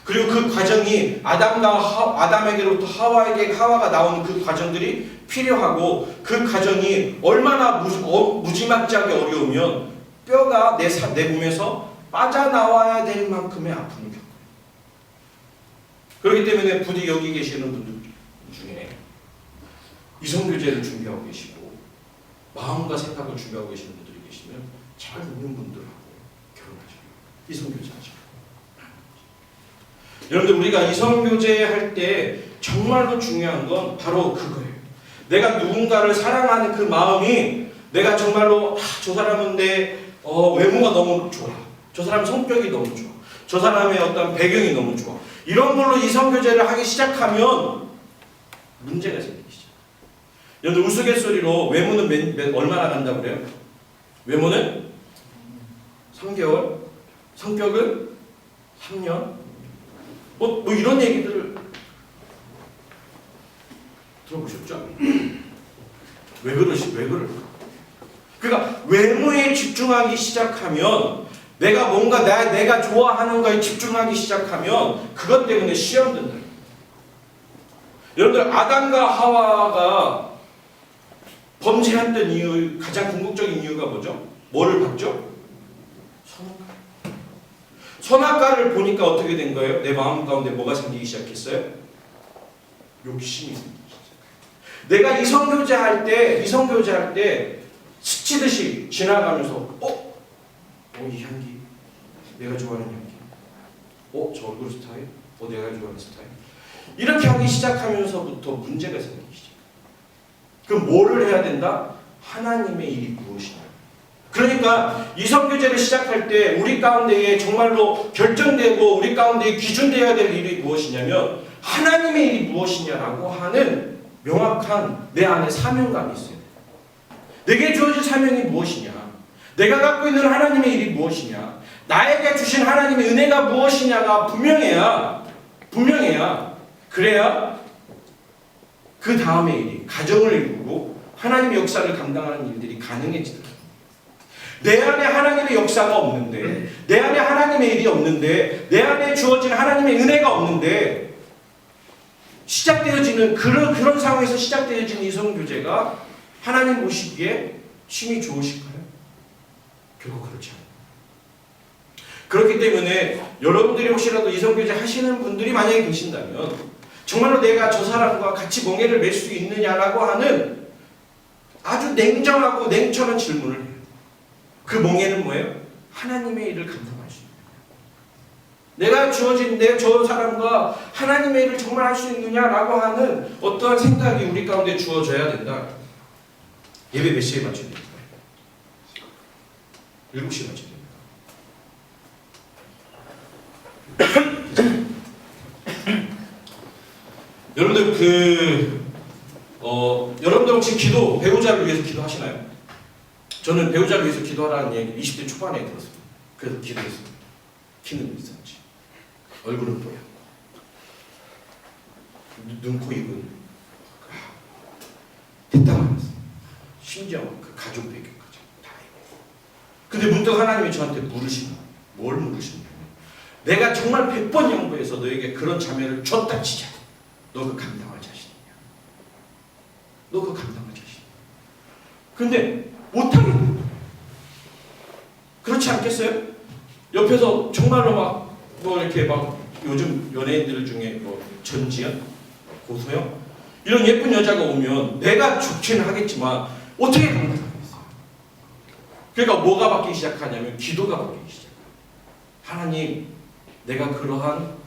그리고 그 과정이 아담에게로부터 하와가 나오는 그 과정들이 필요하고 그 과정이 얼마나 무지막지하게 어려우면 뼈가 내 몸에서 빠져나와야 될 만큼의 아픔을 겪어요. 그렇기 때문에 부디 여기 계시는 분들 중에 이성교제를 준비하고 계시고 마음과 생각을 준비하고 계시는 분들이 계시면 잘 믿는 분들하고 결혼하셔요. 이성교제하셔요. 여러분들 우리가 이성교제할 때 정말로 중요한 건 바로 그거예요. 내가 누군가를 사랑하는 그 마음이 내가 정말로 저 사람은 내 외모가 너무 좋아. 저 사람 성격이 너무 좋아. 저 사람의 어떤 배경이 너무 좋아. 이런 걸로 이성교제를 하기 시작하면 문제가 생기기 시작해요. 여러분 우스갯소리로 외모는 얼마나 간다고 그래요? 외모는 3개월, 성격은 3년. 뭐 이런 얘기들을 들어보셨죠? 왜 그럴까? 그러니까 외모에 집중하기 시작하면 내가 좋아하는 거에 집중하기 시작하면 그것 때문에 시험 든다. 여러분들 아담과 하와가 범죄했던 이유, 가장 궁극적인 이유가 뭐죠? 뭐를 봤죠? 선악과. 선악과를 보니까 어떻게 된 거예요? 내 마음 가운데 뭐가 생기기 시작했어요? 욕심이 생기기 시작해요. 내가 이성교제할 때 스치듯이 지나가면서 이 향기, 내가 좋아하는 향기, 저 얼굴 스타일, 내가 좋아하는 스타일, 이렇게 하기 시작하면서부터 문제가 생기기 시작해요. 그럼 뭐를 해야 된다? 하나님의 일이 무엇이냐? 그러니까 이성교제를 시작할 때 우리 가운데에 정말로 결정되고 우리 가운데에 기준되어야 될 일이 무엇이냐면 하나님의 일이 무엇이냐라고 하는 명확한 내 안에 사명감이 있어요. 내게 주어진 사명이 무엇이냐? 내가 갖고 있는 하나님의 일이 무엇이냐? 나에게 주신 하나님의 은혜가 무엇이냐가 분명해야 그래야 그 다음의 일이 가정을 이루고 하나님의 역사를 감당하는 일들이 가능해지더라고요. 내 안에 하나님의 역사가 없는데, 내 안에 하나님의 일이 없는데, 내 안에 주어진 하나님의 은혜가 없는데 시작되어지는 그런 상황에서 시작되어지는 이성교제가 하나님 보시기에 심히 좋으실까요? 결국 그렇지 않아요. 그렇기 때문에 여러분들이 혹시라도 이성교제 하시는 분들이 만약에 계신다면 정말로 내가 저 사람과 같이 멍에를 맬 수 있느냐라고 하는 아주 냉정하고 냉철한 질문을 해요. 그 멍에는 뭐예요? 하나님의 일을 감당할 수 있느냐. 내가 주어진 저 사람과 하나님의 일을 정말 할 수 있느냐라고 하는 어떠한 생각이 우리 가운데 주어져야 된다. 예배 몇 시에 맞춰야 됩니까? 7시에 맞춰야 됩니다. 여러분들 여러분들 혹시 배우자를 위해서 기도하시나요? 저는 배우자를 위해서 기도하라는 얘기 20대 초반에 들었습니다. 그래서 기도했습니다. 키는 있었지, 얼굴은 뽀얗고, 눈, 코, 입은 됐다 말았어. 심지어 그 가족 배경까지 다 있고. 근데 문득 하나님이 저한테 물으시는, 뭘 물으시냐면, 내가 정말 100번 양보해서 너에게 그런 자매를 줬다 치자. 너 그 감당할 자신이냐? 너 그 감당할 자신이냐? 근데 못하겠는 거예요. 그렇지 않겠어요? 옆에서 정말로 이렇게 요즘 연예인들 중에 전지현, 고소영 이런 예쁜 여자가 오면 내가 좋지는 하겠지만 어떻게 감당하겠어요? 그러니까 뭐가 바뀌기 시작하냐면 기도가 바뀌기 시작해요. 하나님, 내가 그러한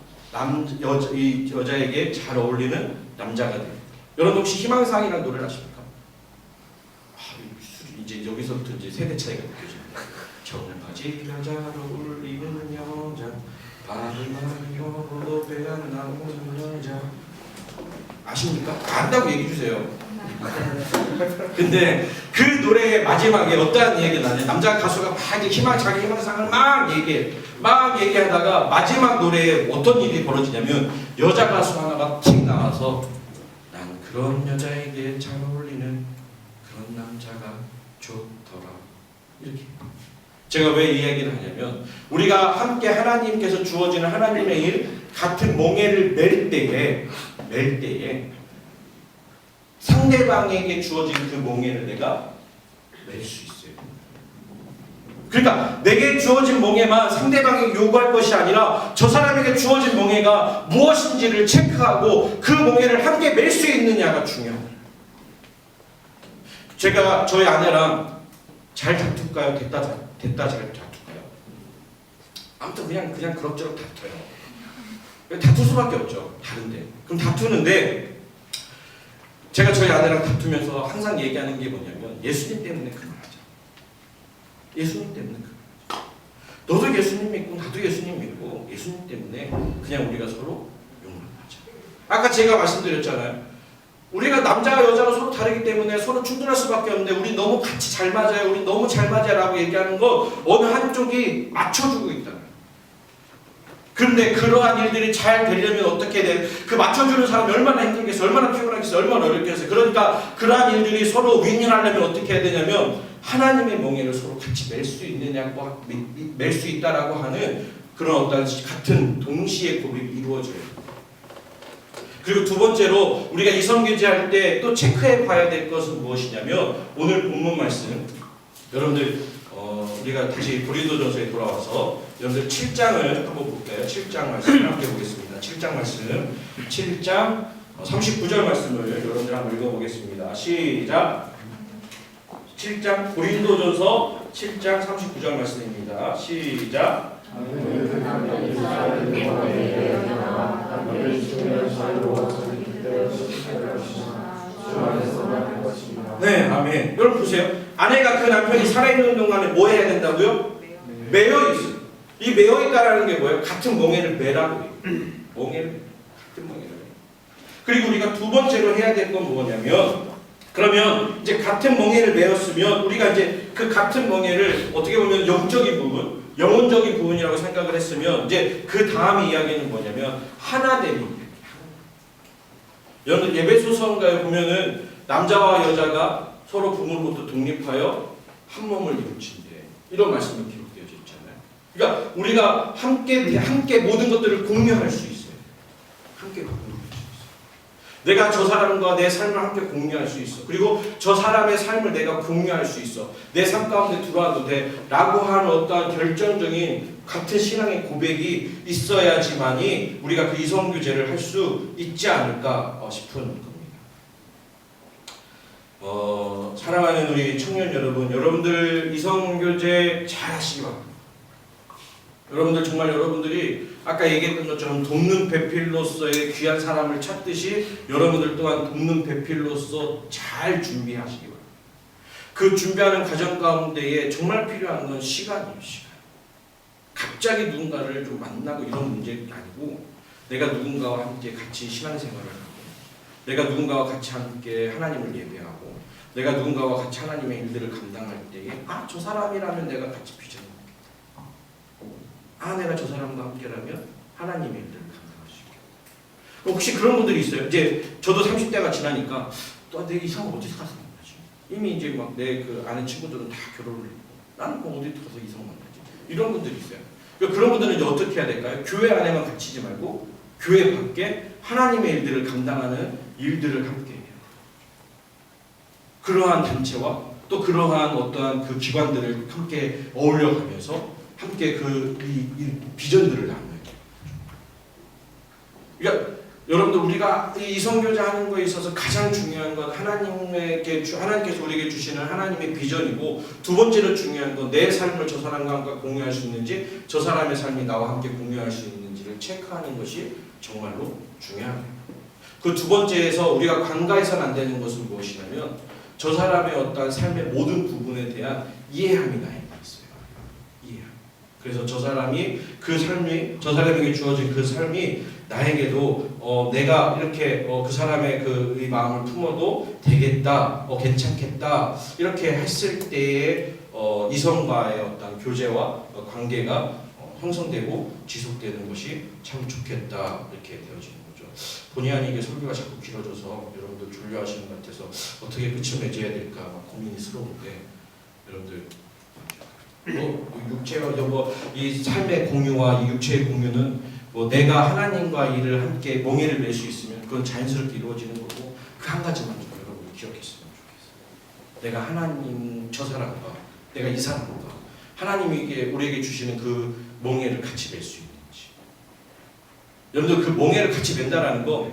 이 여자에게 잘 어울리는 남자가 돼요. 여러분 혹시 희망사항이라는 노래를 아십니까? 이제 여기서부터 이제 세대 차이가 느껴집니다. 청바지가 잘 어울리는 여자, 바람이 여보도 배안 나오는 여자. 아십니까? 안다고 얘기해 주세요. 근데 그 노래의 마지막에 어떠한 이야기가 나냐? 남자 가수가 막 이제 자기 희망상을 막 얘기하다가 마지막 노래에 어떤 일이 벌어지냐면 여자 가수 하나가 틱 나와서 난 그런 여자에게 잘 어울리는 그런 남자가 좋더라. 이렇게. 제가 왜 이 이야기를 하냐면 우리가 함께 하나님께서 주어지는 하나님의 일 같은 멍에를 맬 때에 상대방에게 주어진 그 멍에를 내가 맬 수 있어요. 그러니까 내게 주어진 멍에만 상대방에게 요구할 것이 아니라 저 사람에게 주어진 멍에가 무엇인지를 체크하고 그 멍에를 함께 맬 수 있느냐가 중요합니다. 제가 저희 아내랑 잘 다툴까요? 됐다 잘 다툴까요? 아무튼 그냥 그럭저럭 다퉈요. 다툴 수밖에 없죠. 다른데. 그럼 다투는데 제가 저희 아내랑 다투면서 항상 얘기하는 게 뭐냐면 예수님 때문에 그만하자. 예수님 때문에 그만하자. 너도 예수님 믿고 나도 예수님 믿고 예수님 때문에 그냥 우리가 서로 용납하자. 아까 제가 말씀드렸잖아요. 우리가 남자와 여자가 서로 다르기 때문에 서로 충돌할 수밖에 없는데 우리 너무 같이 잘 맞아요. 우리 너무 잘 맞아요 라고 얘기하는 거 어느 한쪽이 맞춰주고 있다. 그런데 그러한 일들이 잘 되려면 어떻게 돼? 그 맞춰주는 사람이 얼마나 힘들겠어, 얼마나 피곤하겠어, 얼마나 어렵겠어. 그러니까 그러한 일들이 서로 윈윈하려면 어떻게 해야 되냐면 하나님의 멍에를 서로 같이 맬 수 있느냐고, 맬 수 있다라고 하는 그런 어떤 같은 동시에 고백이 이루어져요. 그리고 두 번째로 우리가 이성교제할 때 또 체크해 봐야 될 것은 무엇이냐면 오늘 본문 말씀 여러분들 우리가 다시 고린도전서에 돌아와서 여러분들 7장을 한번 볼까요? 7장 말씀을 함께 보겠습니다. 7장 말씀 7장 39절 말씀을 여러분들 한번 읽어보겠습니다. 시작. 7장 고린도전서 7장 39절 말씀입니다. 시작. 네, 아멘. 여러분 보세요. 아내가 그 남편이 살아있는 동안에 뭐 해야 된다고요? 매여 있어요. 이 매여 있다라는 게 뭐예요? 같은 멍에를 매라고 해요. 멍에를 같은 멍에를. 그리고 우리가 두 번째로 해야 될 건 뭐냐면 그러면 이제 같은 멍에를 매었으면 우리가 이제 그 같은 멍에를 어떻게 보면 영적인 부분, 영혼적인 부분이라고 생각을 했으면 이제 그 다음 이야기는 뭐냐면 하나됨입니다. 여러분 에베소서인가에 보면은 남자와 여자가 서로 부모로부터 독립하여 한 몸을 이루친대. 이런 말씀이 기록되어져 있잖아요. 그러니까 우리가 함께 모든 것들을 공유할 수 있어요. 함께 공유할 수 있어요. 내가 저 사람과 내 삶을 함께 공유할 수 있어. 그리고 저 사람의 삶을 내가 공유할 수 있어. 내 삶 가운데 들어와도 돼. 라고 하는 어떠한 결정적인 같은 신앙의 고백이 있어야지만이 우리가 그 이성교제를 할 수 있지 않을까 싶은 겁니다. 사랑하는 우리 청년 여러분, 여러분들 이성교제 잘 하시기 바랍니다. 여러분들 정말 여러분들이 아까 얘기했던 것처럼 돕는 배필로서의 귀한 사람을 찾듯이 여러분들 또한 돕는 배필로서 잘 준비하시기 바랍니다. 그 준비하는 과정 가운데에 정말 필요한 건 시간이에요. 시간. 갑자기 누군가를 좀 만나고 이런 문제가 아니고 내가 누군가와 함께 같이 신앙생활을 하고 내가 누군가와 같이 함께 하나님을 예배하고 내가 누군가와 같이 하나님의 일들을 감당할 때에 저 사람이라면 내가 같이 비전을 내가 저 사람과 함께라면 하나님의 일들을 감당할 수 있겠다. 혹시 그런 분들이 있어요. 이제 저도 30대가 지나니까 또 내 이성을 어디서 가서 만나지? 이미 이제 막 내 그 아는 친구들은 다 결혼을 했고 나는 뭐 어디 가서 이성 만나지? 이런 분들이 있어요. 그런 분들은 이제 어떻게 해야 될까요? 교회 안에만 갇히지 말고 교회 밖에 하나님의 일들을 감당하는 일들을 함께 해요. 그러한 단체와 또 그러한 어떠한 그 기관들을 함께 어울려가면서 함께 이 비전들을 나누는 거예요. 그러니까 여러분들 우리가 이 이성교제하는 거에 있어서 가장 중요한 건 하나님께서 우리에게 주시는 하나님의 비전이고 두 번째로 중요한 건 내 삶을 저 사람과 함께 공유할 수 있는지 저 사람의 삶이 나와 함께 공유할 수 있는지를 체크하는 것이 정말로 중요합니다. 그 두 번째에서 우리가 간과해서는 안 되는 것은 무엇이냐면 저 사람의 어떤 삶의 모든 부분에 대한 이해함이 나에게 있어요. 이해함. 그래서 저 사람이 그 삶이 저 사람에게 주어진 그 삶이 나에게도 내가 이렇게 그 사람의 이 마음을 품어도 되겠다, 괜찮겠다 이렇게 했을 때에 이성과의 어떤 교제와 관계가 형성되고 지속되는 것이 참 좋겠다 이렇게 되어지는 거죠. 본의 아니게 설교가 자꾸 길어져서 여러분들 졸려하시는 것 같아서 어떻게 끝을 맺어야 될까 고민스러운데 여러분들 육체와 이 삶의 공유와 이 육체의 공유는 내가 하나님과 일을 함께 멍에를 맬 수 있으면 그건 자연스럽게 이루어지는 거고 그 한 가지만 좀 여러분들 기억했으면 좋겠어요. 내가 하나님 저 사람과 내가 이 사람과 하나님이 우리에게 주시는 그 멍에를 같이 맬 수 있는지. 여러분들 그 멍에를 같이 맨다라는 거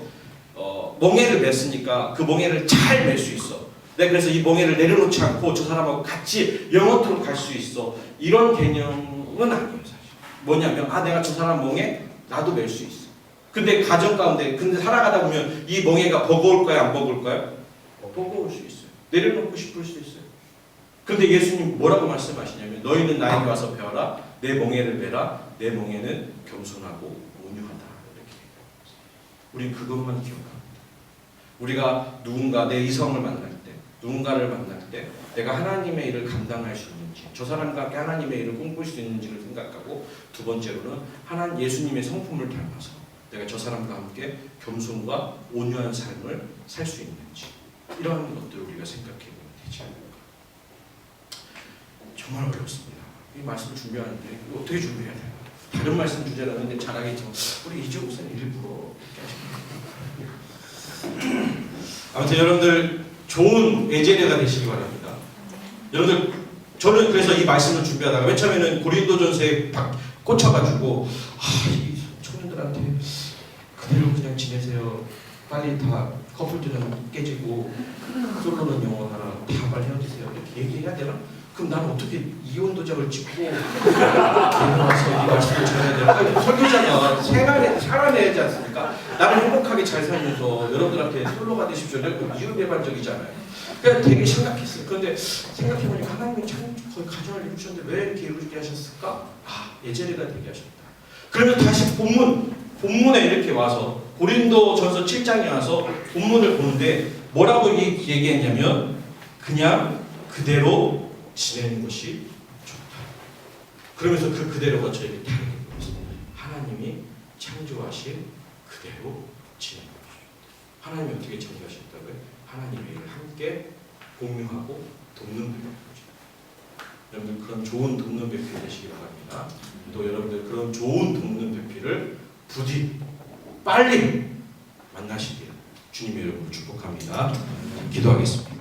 멍에를 맸으니까 그 멍에를 잘 맬 수 있어. 내가 그래서 이 멍에를 내려놓지 않고 저 사람하고 같이 영원토록 갈 수 있어. 이런 개념은 아니에요 사실. 뭐냐면 내가 저 사람 멍에 나도 맬 수 있어. 근데 가정 가운데 살아가다 보면 이 멍에가 버거울까요? 안 버거울까요? 버거울 수 있어요. 내려놓고 싶을 수 있어요. 근데 예수님 뭐라고 말씀하시냐면 너희는 나에게 와서 배워라. 내 멍에를 매라. 내 멍에는 겸손하고 온유하다. 이렇게. 우린 그것만 기억합니다. 우리가 내 이성을 만날 때, 누군가를 만날 때 내가 하나님의 일을 감당할 수 있는지, 저 사람과 함께 하나님의 일을 꿈꿀 수 있는지를 생각하고 두 번째로는 예수님의 성품을 닮아서 내가 저 사람과 함께 겸손과 온유한 삶을 살 수 있는지 이러한 것들을 우리가 생각해 보면 되지 않을까. 정말 어렵습니다. 이 말씀을 준비하는데 어떻게 준비해야 돼요? 다른 말씀 주제라는데 잘하겠지만 우리 이재호 목사님 일부러 이렇게 하시는 거예요. 아무튼 여러분들 좋은 예제대가 되시기 바랍니다. 여러분들 저는 그래서 이 말씀을 준비하다가 맨 처음에는 고린도전서에 꽂혀가지고 이 청년들한테 그대로 그냥 지내세요. 빨리 다 커플들은 깨지고 솔로는 영원하라. 다 빨리 헤어지세요. 이렇게 얘기해야 되나? 그럼 나는 어떻게 이혼 도장을 찍고 와서 이 말씀을 전해야 되나? 아니, 설교자가 살아내야지 않습니까? 나는 행복하게 잘 살면서 여러분들한테 솔로가 되십시오. 이율배반적이잖아요. 그냥 되게 심각했어요. 그런데 생각해보니까 하나님이 참 거의 가정을 이루셨는데 왜 이렇게 이루게 하셨을까? 예제례가 되게 하셨다. 그러면 다시 본문에 이렇게 와서 고린도전서 7장에 와서 본문을 보는데 뭐라고 얘기했냐면 그냥 그대로 지내는 것이 좋다. 그러면서 그 그대로가 저에게 다르게 보였습니다. 하나님이 창조하신 그대로 지내는 것이다. 하나님이 어떻게 창조하셨다고요? 하나님의 일을 함께 공유하고 돕는 배필. 여러분들 그런 좋은 돕는 배필 되시기 바랍니다. 또 여러분들 그런 좋은 돕는 배필을 부디 빨리 만나시길 주님의 이름으로 축복합니다. 기도하겠습니다.